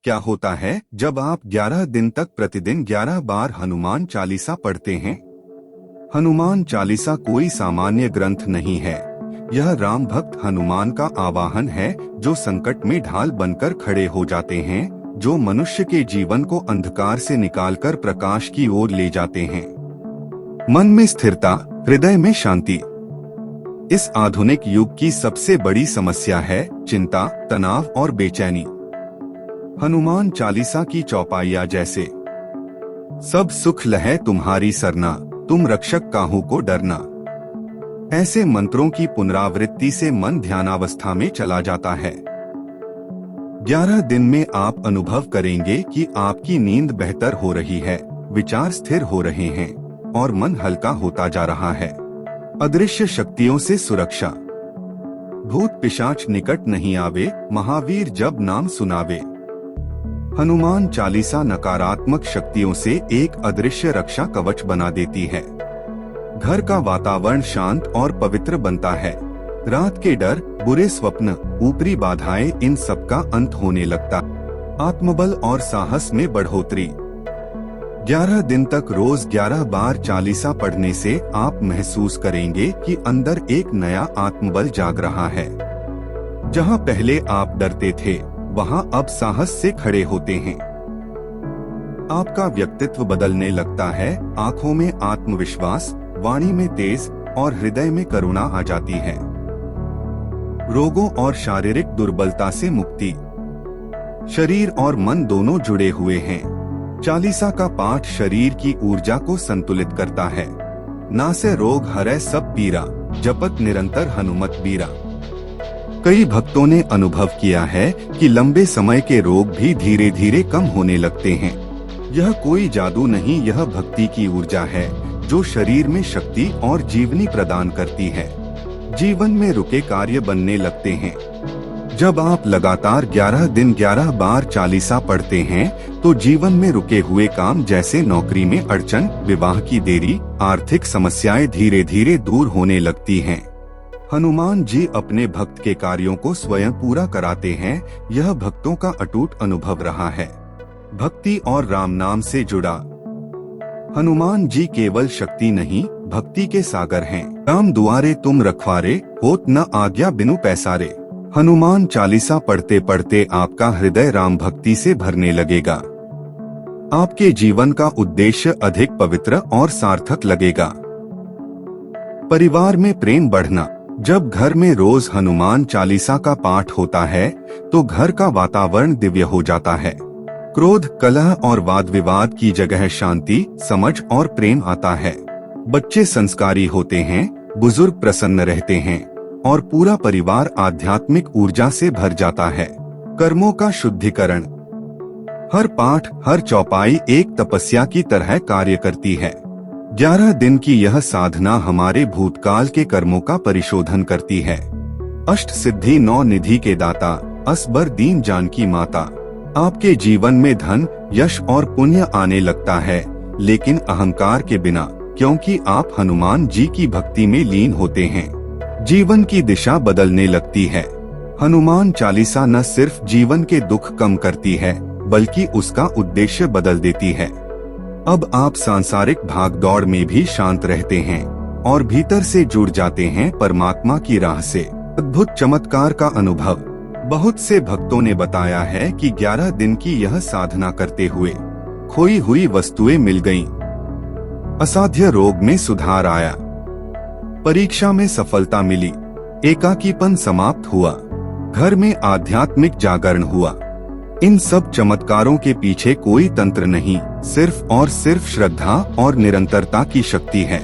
क्या होता है जब आप 11 दिन तक प्रतिदिन 11 बार हनुमान चालीसा पढ़ते हैं? हनुमान चालीसा कोई सामान्य ग्रंथ नहीं है। यह राम भक्त हनुमान का आवाहन है, जो संकट में ढाल बनकर खड़े हो जाते हैं, जो मनुष्य के जीवन को अंधकार से निकालकर प्रकाश की ओर ले जाते हैं। मन में स्थिरता, हृदय में शांति। इस आधुनिक युग की सबसे बड़ी समस्या है चिंता, तनाव और बेचैनी। हनुमान चालीसा की चौपाइयां जैसे, सब सुख लहै तुम्हारी सरना, तुम रक्षक काहू को डरना। ऐसे मंत्रों की पुनरावृत्ति से मन ध्यानावस्था में चला जाता है। 11 दिन में आप अनुभव करेंगे कि आपकी नींद बेहतर हो रही है, विचार स्थिर हो रहे हैं और मन हल्का होता जा रहा है। अदृश्य शक्तियों से सुरक्षा। भूत पिशाच निकट नहीं आवे, महावीर जब नाम सुनावे। हनुमान चालीसा नकारात्मक शक्तियों से एक अदृश्य रक्षा कवच बना देती है। घर का वातावरण शांत और पवित्र बनता है। रात के डर, बुरे स्वप्न, ऊपरी बाधाएं, इन सब का अंत होने लगता। आत्मबल और साहस में बढ़ोतरी। 11 दिन तक रोज 11 बार चालीसा पढ़ने से आप महसूस करेंगे कि अंदर एक नया आत्मबल जाग रहा है। जहां पहले आप डरते थे, वहां अब साहस से खड़े होते हैं। आपका व्यक्तित्व बदलने लगता है। आंखों में आत्मविश्वास, वाणी में तेज और हृदय में करुणा आ जाती है। रोगों और शारीरिक दुर्बलता से मुक्ति। शरीर और मन दोनों जुड़े हुए हैं। चालीसा का पाठ शरीर की ऊर्जा को संतुलित करता है। नासे रोग हरै सब पीरा, जपत निरंतर हनुमत बीरा। कई भक्तों ने अनुभव किया है कि लंबे समय के रोग भी धीरे धीरे कम होने लगते हैं। यह कोई जादू नहीं, यह भक्ति की ऊर्जा है जो शरीर में शक्ति और जीवनी प्रदान करती है। जीवन में रुके कार्य बनने लगते हैं। जब आप लगातार 11 दिन 11 बार चालीसा पढ़ते हैं, तो जीवन में रुके हुए काम जैसे नौकरी में अड़चन, विवाह की देरी, आर्थिक समस्याएं धीरे धीरे दूर होने लगती हैं। हनुमान जी अपने भक्त के कार्यों को स्वयं पूरा कराते हैं। यह भक्तों का अटूट अनुभव रहा है। भक्ति और राम नाम से जुड़ा। हनुमान जी केवल शक्ति नहीं, भक्ति के सागर हैं। राम दुआरे तुम रखवारे, होत न आज्ञा बिनु पैसारे। हनुमान चालीसा पढ़ते पढ़ते आपका हृदय राम भक्ति से भरने लगेगा। आपके जीवन का उद्देश्य अधिक पवित्र और सार्थक लगेगा। परिवार में प्रेम बढ़ना। जब घर में रोज हनुमान चालीसा का पाठ होता है, तो घर का वातावरण दिव्य हो जाता है। क्रोध, कलह और वाद विवाद की जगह शांति, समझ और प्रेम आता है। बच्चे संस्कारी होते हैं, बुजुर्ग प्रसन्न रहते हैं और पूरा परिवार आध्यात्मिक ऊर्जा से भर जाता है। कर्मों का शुद्धिकरण। हर पाठ, हर चौपाई एक तपस्या की तरह कार्य करती है। 11 दिन की यह साधना हमारे भूतकाल के कर्मों का परिशोधन करती है। अष्ट सिद्धि 9 निधि के दाता, असबर दीन जानकी माता। आपके जीवन में धन, यश और पुण्य आने लगता है, लेकिन अहंकार के बिना, क्योंकि आप हनुमान जी की भक्ति में लीन होते हैं। जीवन की दिशा बदलने लगती है। हनुमान चालीसा न सिर्फ जीवन के दुख कम करती है, बल्कि उसका उद्देश्य बदल देती है। अब आप सांसारिक भागदौड़ में भी शांत रहते हैं और भीतर से जुड़ जाते हैं परमात्मा की राह से। अद्भुत चमत्कार का अनुभव। बहुत से भक्तों ने बताया है कि 11 दिन की यह साधना करते हुए खोई हुई वस्तुएं मिल गईं। असाध्य रोग में सुधार आया। परीक्षा में सफलता मिली। एकाकीपन समाप्त हुआ। घर में आध्यात्मिक जागरण हुआ। इन सब चमत्कारों के पीछे कोई तंत्र नहीं, सिर्फ और सिर्फ श्रद्धा और निरंतरता की शक्ति है।